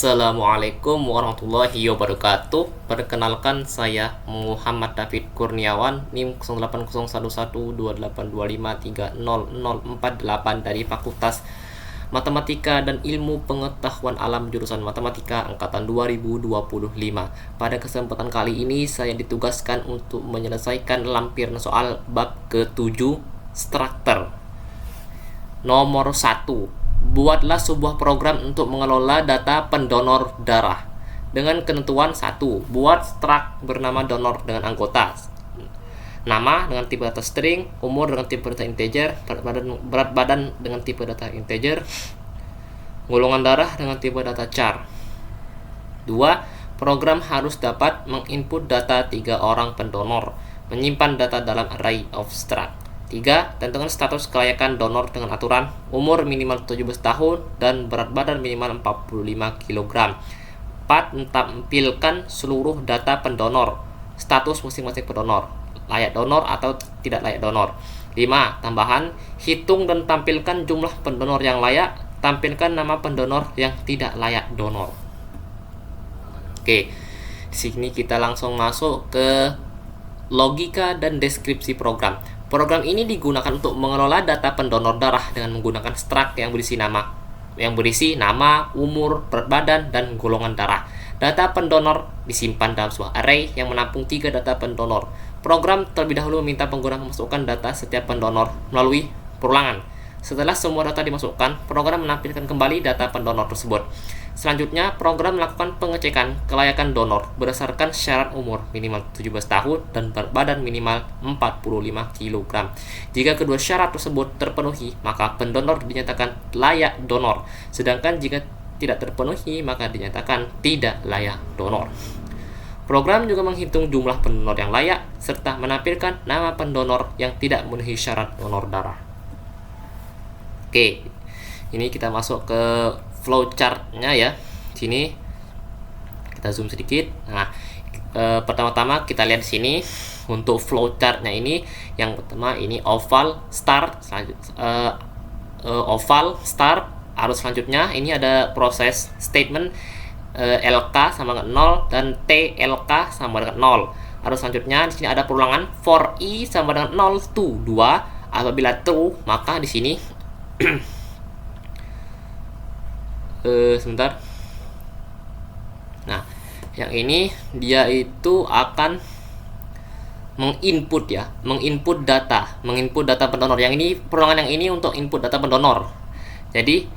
Assalamualaikum warahmatullahi wabarakatuh. Perkenalkan, saya Muhammad David Kurniawan, NIM 08011282530048 dari Fakultas Matematika dan Ilmu Pengetahuan Alam jurusan Matematika angkatan 2025. Pada kesempatan kali ini saya ditugaskan untuk menyelesaikan lampiran soal bab ke-7 struktur. Nomor 1. Buatlah sebuah program untuk mengelola data pendonor darah. Dengan ketentuan 1. Buat struk bernama donor dengan anggota. Nama dengan tipe data string, umur dengan tipe data integer, berat badan dengan tipe data integer, golongan darah dengan tipe data char. 2. Program harus dapat menginput data 3 orang pendonor, menyimpan data dalam array of struct. 3. Tentukan status kelayakan donor dengan aturan umur minimal 17 tahun dan berat badan minimal 45 kg. 4. Tampilkan seluruh data pendonor, status masing-masing pendonor, layak donor atau tidak layak donor. 5. Tambahan, hitung dan tampilkan jumlah pendonor yang layak, tampilkan nama pendonor yang tidak layak donor. Oke, sini kita langsung masuk ke logika dan deskripsi program. Program ini digunakan untuk mengelola data pendonor darah dengan menggunakan struk yang berisi nama, umur, berat badan, dan golongan darah. Data pendonor disimpan dalam sebuah array yang menampung 3 data pendonor. Program terlebih dahulu meminta pengguna memasukkan data setiap pendonor melalui perulangan. Setelah semua data dimasukkan, program menampilkan kembali data pendonor tersebut. Selanjutnya, program melakukan pengecekan kelayakan donor berdasarkan syarat umur minimal 17 tahun dan berat badan minimal 45 kg. Jika kedua syarat tersebut terpenuhi, maka pendonor dinyatakan layak donor. Sedangkan jika tidak terpenuhi, maka dinyatakan tidak layak donor. Program juga menghitung jumlah pendonor yang layak serta menampilkan nama pendonor yang tidak memenuhi syarat donor darah. Oke, ini kita masuk ke flowchart-nya ya. Sini kita zoom sedikit. Nah, pertama-tama kita lihat di sini untuk flowchart-nya ini. Yang pertama ini oval start, arus selanjutnya ini ada proses statement LK sama dengan 0 dan TLK sama dengan 0. Arus selanjutnya di sini ada perulangan for I sama dengan 0 to 2. Apabila true, maka di sini sebentar. Nah, yang ini dia itu akan menginput data pendonor. Yang ini perulangan yang ini untuk input data pendonor. Jadi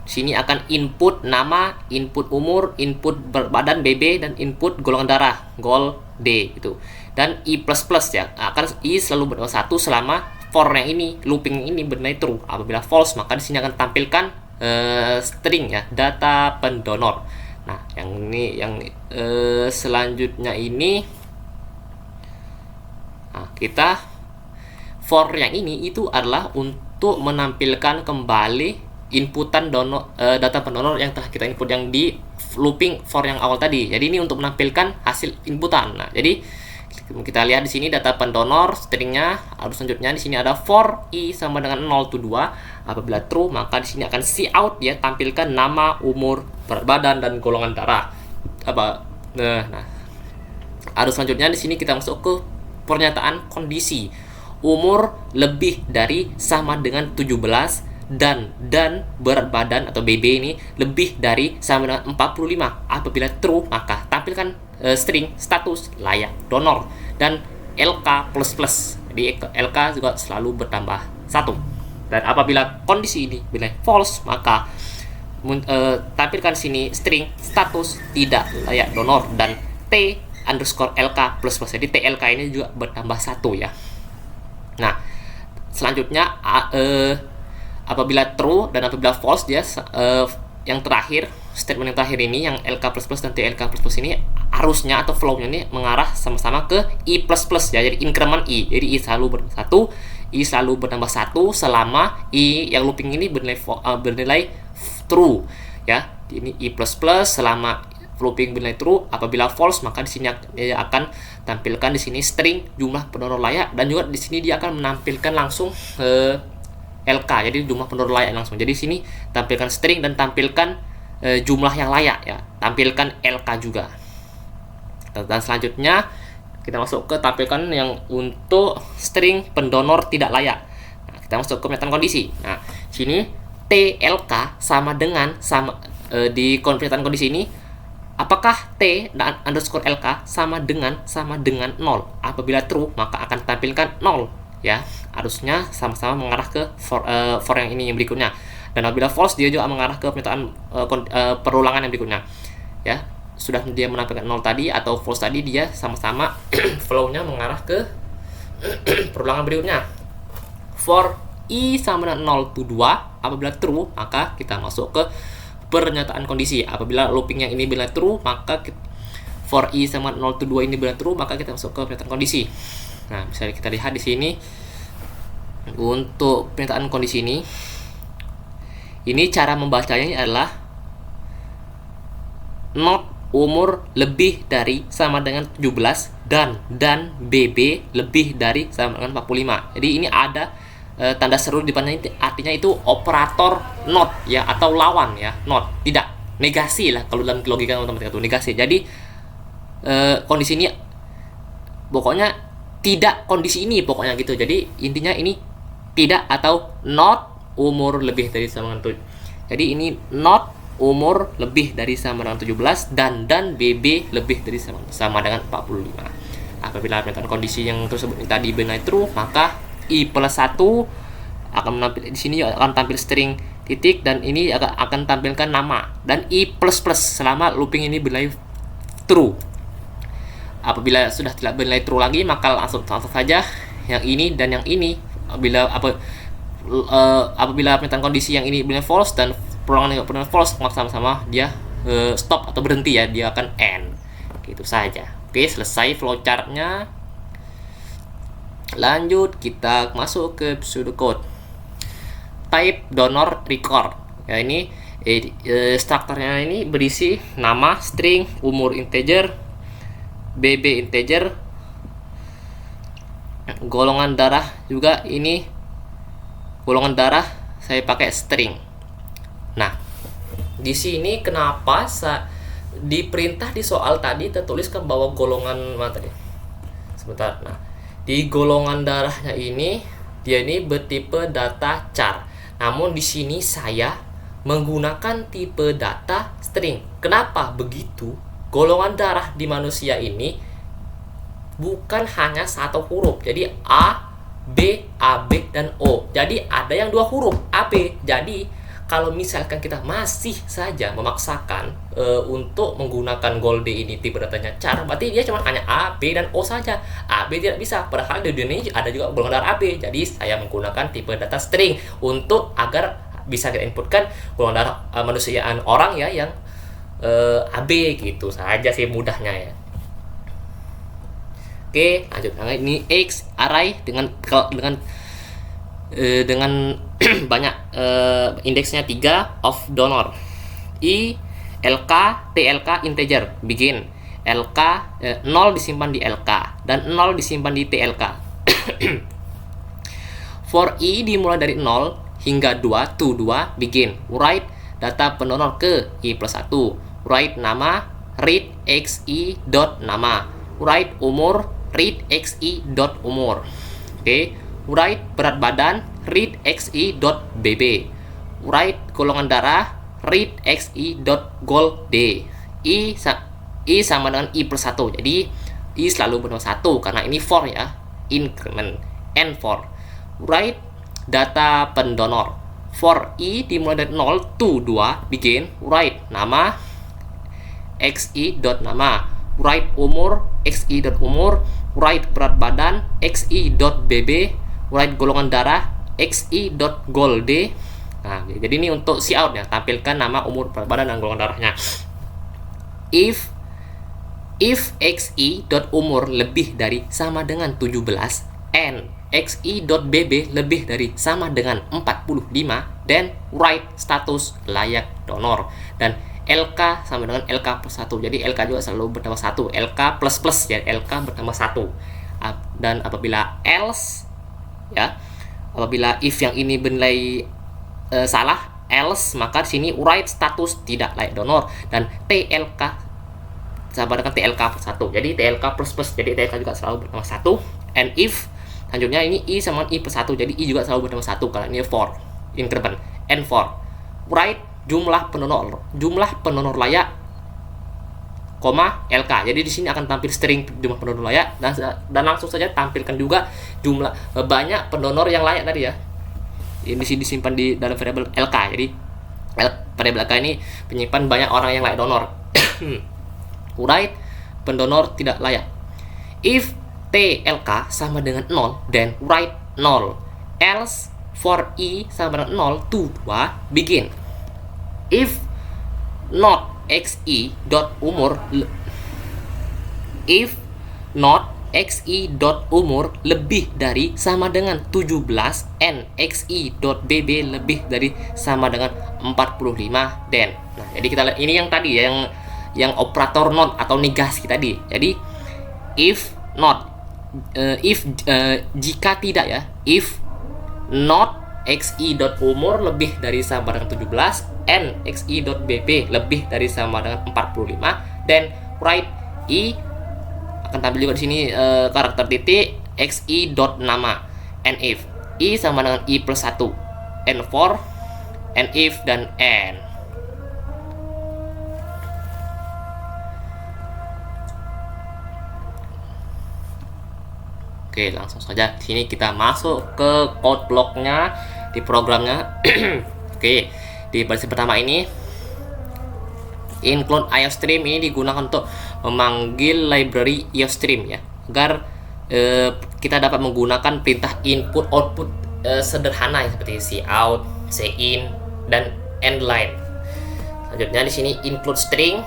sini akan input nama, input umur, input badan BB dan input golongan darah gol D itu. Dan I++ ya. Akan I selalu bernilai 1 selama for yang ini, looping ini bernilai true. Apabila false, maka di sini akan tampilkan string ya, data pendonor. Nah, yang ini selanjutnya ini kita for yang ini itu adalah untuk menampilkan kembali inputan data pendonor yang telah kita input yang di looping for yang awal tadi. Jadi ini untuk menampilkan hasil inputan. Nah, jadi kita lihat di sini data pendonor stringnya. Harus selanjutnya di sini ada for I sama dengan 0 to 2. Apabila true, maka di sini akan cout ya, tampilkan nama, umur, berat badan dan golongan darah. Nah, harus selanjutnya di sini kita masuk ke pernyataan kondisi. Umur lebih dari sama dengan 17 dan berat badan atau BB ini lebih dari sama dengan 45. Apabila true, maka tampilkan string status layak donor dan LK++. Jadi LK juga selalu bertambah 1. Dan apabila kondisi ini benar false, maka tampilkan sini string status tidak layak donor dan T_LK++. Jadi TLK ini juga bertambah 1 ya. Nah, selanjutnya apabila true dan apabila false, dia yang terakhir, statement yang terakhir ini yang LK++ dan TLK++ ini arusnya atau flow-nya ini mengarah sama-sama ke I++ ya. Jadi increment I. Jadi I selalu bertambah 1, I selalu bertambah 1 selama I yang looping ini bernilai true ya. Ini I++ selama looping bernilai true. Apabila false, maka di sini dia akan tampilkan di sini string jumlah pendonor layak dan juga di sini dia akan menampilkan langsung LK, jadi jumlah pendonor layak langsung. Jadi sini tampilkan string dan tampilkan jumlah yang layak ya, tampilkan LK juga. Dan selanjutnya kita masuk ke tampilkan yang untuk string pendonor tidak layak. Nah, kita masuk ke pernyataan kondisi. Nah, sini TLK sama dengan di pernyataan kondisi ini, apakah T dan underscore LK sama dengan 0? Apabila true, maka akan tampilkan 0 ya. Harusnya sama-sama mengarah ke for yang ini yang berikutnya. Dan apabila false, dia juga mengarah ke pernyataan perulangan yang berikutnya. Ya, sudah dia menampilkan 0 tadi atau false tadi, dia sama-sama flow-nya mengarah ke perulangan berikutnya. For I sama dengan 0 to 2, apabila true, maka kita masuk ke pernyataan kondisi. Apabila looping yang ini bila true, maka for I sama 0 to 2 ini bila true, maka kita masuk ke pernyataan kondisi. Nah, bisa kita lihat di sini untuk pernyataan kondisi ini cara membacanya adalah not umur lebih dari sama dengan 17 dan BB lebih dari sama dengan 45. Jadi ini ada tanda seru di depannya, artinya itu operator not ya, atau lawan ya, not, tidak, negasi lah kalau dalam logika matematika itu negasi. Jadi kondisi ini pokoknya tidak kondisi ini pokoknya gitu. Jadi intinya ini tidak atau not umur lebih dari sama dengan 7. Jadi ini not umur lebih dari sama dengan 17 dan BB lebih dari sama dengan 45. Apabila pernyataan kondisi yang tersebut tadi benar true, maka I plus 1 akan menampil di sini akan tampil string titik, dan ini akan tampilkan nama, dan I plus plus selama looping ini bernilai true. Apabila sudah tidak bernilai true lagi, maka langsung saja yang ini dan yang ini. Apabila pernyataan kondisi yang ini bernilai false dan perulangan yang bernilai false, maka sama-sama dia stop atau berhenti ya, dia akan end. Gitu saja. Oke, selesai flowchartnya. Lanjut kita masuk ke pseudocode. Type donor record. Ya, ini strukturnya ini berisi nama, string, umur integer, BB integer, golongan darah juga. Ini golongan darah saya pakai string. Nah, di sini kenapa di perintah di soal tadi tertuliskan bahwa golongan mana tadi? Sebentar. Nah, di golongan darahnya ini dia ini bertipe data char. Namun di sini saya menggunakan tipe data string. Kenapa begitu? Golongan darah di manusia ini bukan hanya satu huruf. Jadi A, B, AB, dan O. Jadi ada yang dua huruf, AB. Jadi kalau misalkan kita masih saja memaksakan untuk menggunakan Gold ini tipe datanya char, berarti dia cuma hanya A, B, dan O saja. A, B tidak bisa. Padahal di dunia ini ada juga golongan darah AB. Jadi saya menggunakan tipe data string untuk agar bisa kita inputkan golongan darah manusiaan orang ya yang AB, gitu saja sih mudahnya ya. Oke, lanjut. Nah, ini X array dengan banyak indeksnya 3 of donor. I LK TLK integer begin. LK 0 disimpan di LK dan 0 disimpan di TLK. For I dimulai dari 0 hingga 2 to 2 begin. Write data pendonor ke I plus 1. Write nama, read XI dot nama. Write umur, read XI dot umur. Oke. Write berat badan, read XI dot BB. Write golongan darah, read XI dot gold D. I sama dengan I plus 1. Jadi I selalu bernama 1 karena ini for ya, increment and for. Write data pendonor. For I dimulai dari 0 to 2 begin. Write nama, XI dot nama. Write umur, XI dot umur. Write berat badan, XI dot BB. Write golongan darah, XI dot gold D. Nah, jadi ini untuk cout ya, tampilkan nama, umur, berat badan, dan golongan darahnya. If XI dot umur lebih dari sama dengan 17 and XI dot BB lebih dari sama dengan 45, then write status layak donor. Dan LK sama dengan LK plus 1. Jadi LK juga selalu bernama 1. LK plus plus ya, LK bernama 1. Dan apabila else ya, apabila if yang ini bernilai salah, else, maka di sini write status tidak layak donor, dan TLK sama dengan TLK plus 1. Jadi TLK plus, jadi TLK juga selalu bernama 1. And if, selanjutnya ini I sama I plus 1, jadi I juga selalu bernama 1 karena ini for increment. And for write jumlah pendonor layak, LK. Jadi di sini akan tampil string jumlah pendonor layak, dan langsung saja tampilkan juga jumlah banyak pendonor yang layak tadi ya. Ini disimpan di dalam variabel LK. Jadi variabel LK ini menyimpan banyak orang yang layak donor. Write pendonor tidak layak. If TLK sama dengan 0, then write 0. Else for I sama dengan 0 to 2 begin. If not XI dot umur if not XI dot umur lebih dari sama dengan 17 and XI dot BB lebih dari sama dengan 45 then. Nah, jadi kita lihat ini yang tadi ya, yang operator not atau negasi tadi. Jadi if not jika tidak ya, if not XI dot umur lebih dari sama dengan 17 and XI dot BB lebih dari sama dengan 45, then write I akan tampil juga di sini karakter titik XI dot nama. And if I sama dengan I plus 1, and for, and if, dan and. Oke, langsung saja di sini kita masuk ke code blocknya di programnya. Oke, di baris pertama ini include IOStream ini digunakan untuk memanggil library IOStream ya, agar kita dapat menggunakan perintah input output sederhana ya, seperti cout, cin, dan endline. Selanjutnya di sini include string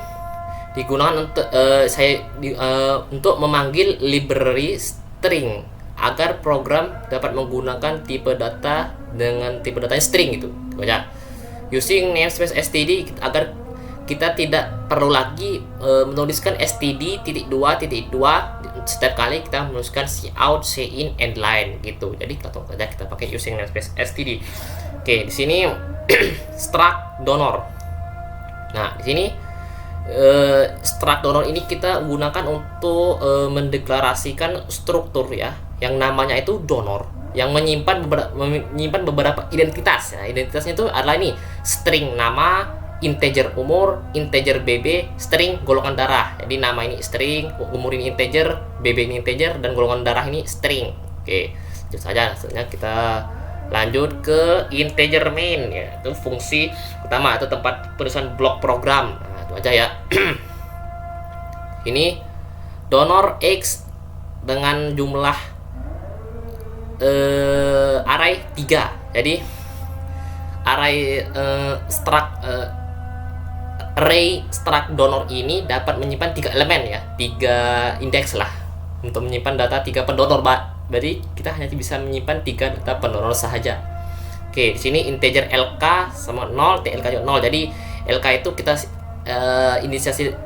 digunakan untuk untuk memanggil library string agar program dapat menggunakan tipe data dengan tipe datanya string gitu. Baca using namespace std agar kita tidak perlu lagi menuliskan std.2.2 setiap kali kita menuliskan cout, cin, endline gitu. Jadi langsung saja kita pakai using namespace std. Oke, di sini struct donor. Nah, di sini struct donor ini kita gunakan untuk mendeklarasikan struktur ya, yang namanya itu donor, yang menyimpan beberapa identitas ya. Identitasnya itu adalah ini string nama, integer umur, integer BB, string golongan darah. Jadi nama ini string, umur ini integer, BB ini integer, dan golongan darah ini string. Oke, lanjut saja. Selanjutnya kita lanjut ke integer main ya, itu fungsi utama atau tempat penulisan blok program. Nah, itu aja ya. Ini donor X dengan jumlah array 3. Jadi array struct donor ini dapat menyimpan 3 elemen ya, 3 indeks lah, untuk menyimpan data 3 pendonor, Pak. Berarti kita hanya bisa menyimpan 3 data pendonor saja. Oke, di sini integer LK sama 0, TLK juga 0. Jadi LK itu kita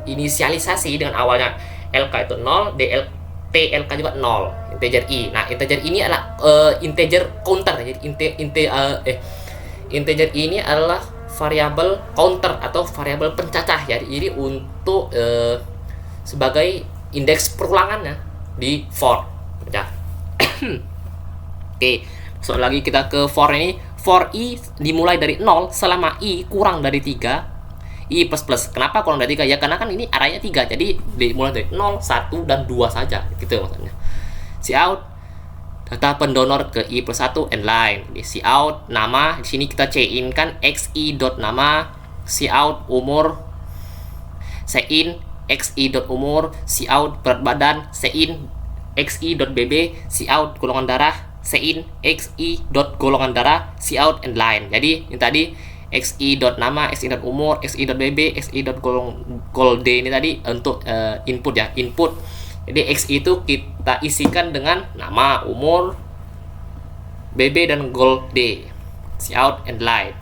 inisialisasi dengan awalnya LK itu 0, TLK juga 0, integer I. Nah, integer ini adalah integer counter. Jadi integer ini adalah variabel counter atau variabel pencacah ya. Jadi untuk sebagai indeks perulangannya di for. Ya. Oke, masuk lagi kita ke for ini. For I dimulai dari 0 selama I kurang dari 3, I plus plus. Kenapa kurang dari 3? Ya karena kan ini arahnya 3. Jadi dimulai dari 0, 1, dan 2 saja. Gitu maksudnya. Cout data pendonor ke I plus 1 endline. Di cout nama, di sini kita cin kan xi dot nama, cout umur, cin xi dot umur, cout berat badan, cin xi dot bb, cout golongan darah, cin xi dot golongan darah, cout endline. Jadi ini tadi xi dot nama, xi dot umur, xi dot bb, xi dot gol d ini tadi untuk input ya, input. Jadi xi itu kita isikan dengan nama, umur, bb, dan gol d, cout endline.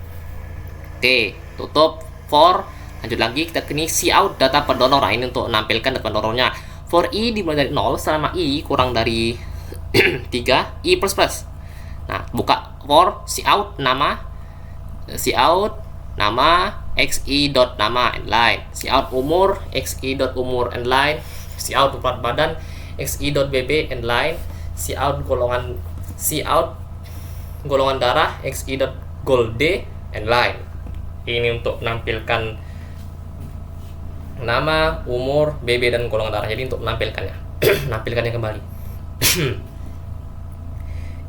Oke, tutup for. Lanjut lagi kita ke cout data pendonor. Nah, ini untuk menampilkan data pendonornya. For I dimulai dari 0 selama I kurang dari 3, I plus plus. Nah, buka for cout nama, cout nama, XI dot nama and line. Si out umur, XI dot umur and line. Si out berat badan, XI dot BB and line. Si out golongan darah, XI dot gol D and line. Ini untuk menampilkan nama, umur, BB dan golongan darah. Jadi untuk menampilkannya, menampilkannya kembali.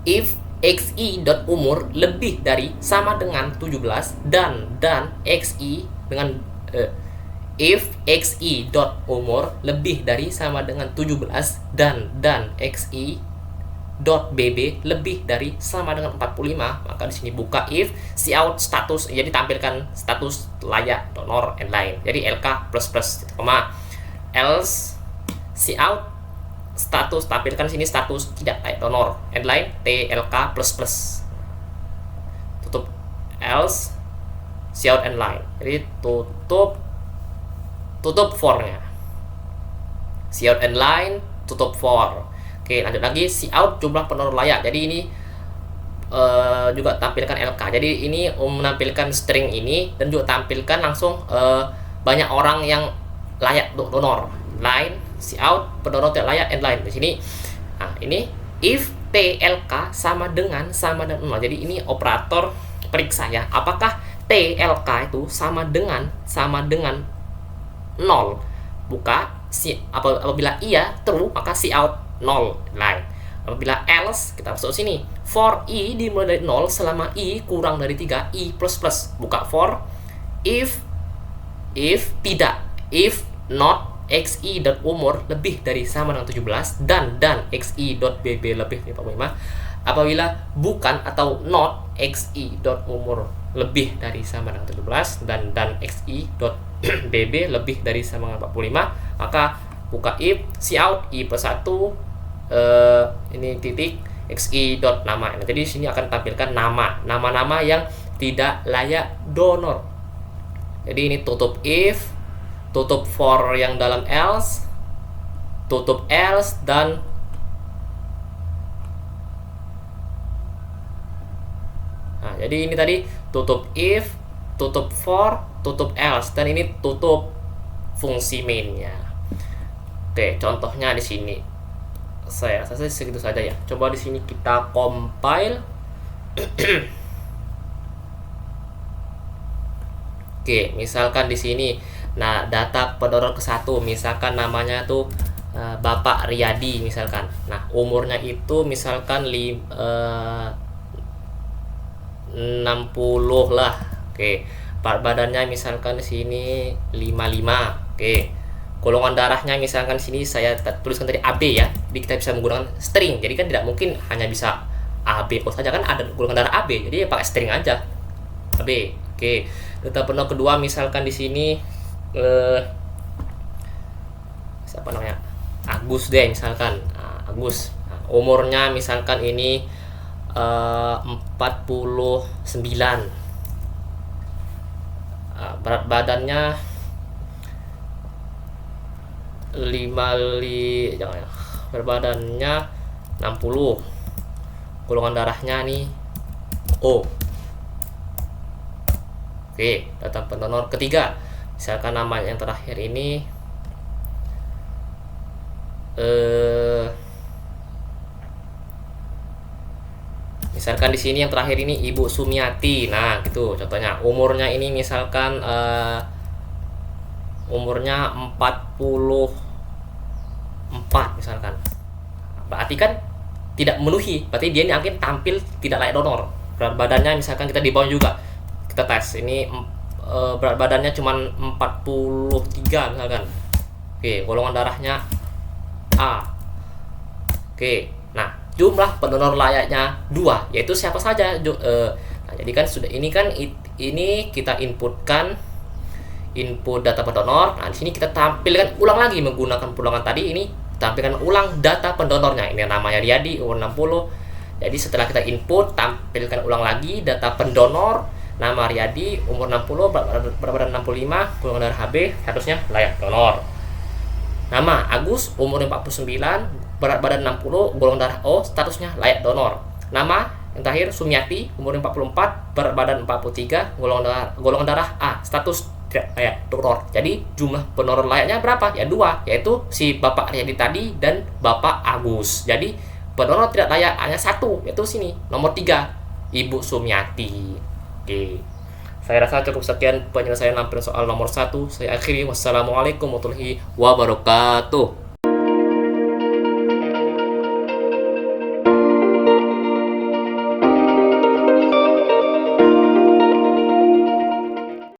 If XI dot umur lebih dari sama dengan 17 dan XI dengan if XI dot umur lebih dari sama dengan 17 dan XI dot BB lebih dari sama dengan 45, maka di sini buka if si out status, jadi tampilkan status layak donor and line. Jadi LK plus koma, else si out status, tampilkan sini status tidak layak donor and line TLK plus, tutup else si out and line. Jadi tutup for-nya, si out and line tutup for. Oke, lanjut lagi, si out jumlah pendonor layak. Jadi ini juga tampilkan LK. Jadi ini menampilkan string ini dan juga tampilkan langsung banyak orang yang layak untuk donor. Line si out pendonor tidak layak and line di sini. Nah, ini if TLK sama dengan 0. Jadi ini operator periksa ya, apakah TLK itu sama dengan 0. Buka si apabila iya true, maka si out 0 line. Apabila else, kita masuk sini. For i dimulai dari 0 selama i kurang dari 3, i plus. Buka for. If tidak, if not XI dot umur lebih dari sama dengan 17 dan XI dot BB lebih dari 45. Apabila bukan atau not XI dot umur lebih dari sama dengan 17 dan XI dot BB lebih dari sama dengan 45, maka buka if si out i plus 1 ini titik XI dot nama. Jadi di sini akan tampilkan nama-nama yang tidak layak donor. Jadi ini tutup if, tutup for yang dalam else, tutup else, dan nah, jadi ini tadi tutup if, tutup for, tutup else, dan ini tutup fungsi mainnya. Oke, contohnya di sini saya segitu saja ya. Coba di sini kita compile. Oke, misalkan di sini, nah data pendonor ke-1, misalkan namanya tuh Bapak Riyadi misalkan. Nah, umurnya itu misalkan 60 lah. Oke. Berat badannya misalkan di sini 55. Oke. Golongan darahnya misalkan di sini saya tuliskan tadi AB ya. Jadi kita bisa menggunakan string. Jadi kan tidak mungkin hanya bisa AB saja, kan ada golongan darah AB. Jadi ya pakai string aja. AB. Oke. Data pendonor kedua misalkan di sini siapa namanya? Agus deh misalkan. Nah, Agus. Nah, umurnya misalkan ini 49. Berat badannya 5 jangan ya. Berat badannya 60. Golongan darahnya nih O. Oke, data pendonor ketiga. Misalkan nama yang terakhir ini misalkan di sini yang terakhir ini Ibu Sumiati. Nah, gitu contohnya. Umurnya ini misalkan umurnya 44 misalkan. Berarti kan tidak memenuhi. Berarti dia ini akan tampil tidak layak donor. Berat badannya misalkan kita di bawah juga. Kita tes. Ini berat badannya cuma 43 misalkan. Oke, golongan darahnya A. Oke. Nah, jumlah pendonor layaknya 2, yaitu siapa saja. Nah, jadi kan sudah ini kan ini kita inputkan input data pendonor. Nah, di sini kita tampilkan ulang lagi menggunakan pulangan tadi. Ini tampilkan ulang data pendonornya. Ini namanya Riyadi, umur 60. Jadi setelah kita input, tampilkan ulang lagi data pendonor, nama Riyadi, umur 60, berat badan 65, golongan darah HB, statusnya layak donor. Nama Agus, umur 49, berat badan 60, golongan darah O, statusnya layak donor. Nama Yang terakhir Sumiati, umur 44, berat badan 43, golongan darah A, status tidak layak donor. Jadi jumlah pendonor layaknya berapa? Ya 2, yaitu si Bapak Aryadi tadi dan Bapak Agus. Jadi pendonor tidak layak hanya 1, yaitu sini nomor 3, Ibu Sumiati. Oke. Saya rasa cukup sekian penyelesaian lampiran soal nomor 1. Saya akhiri. Wassalamualaikum warahmatullahi wabarakatuh.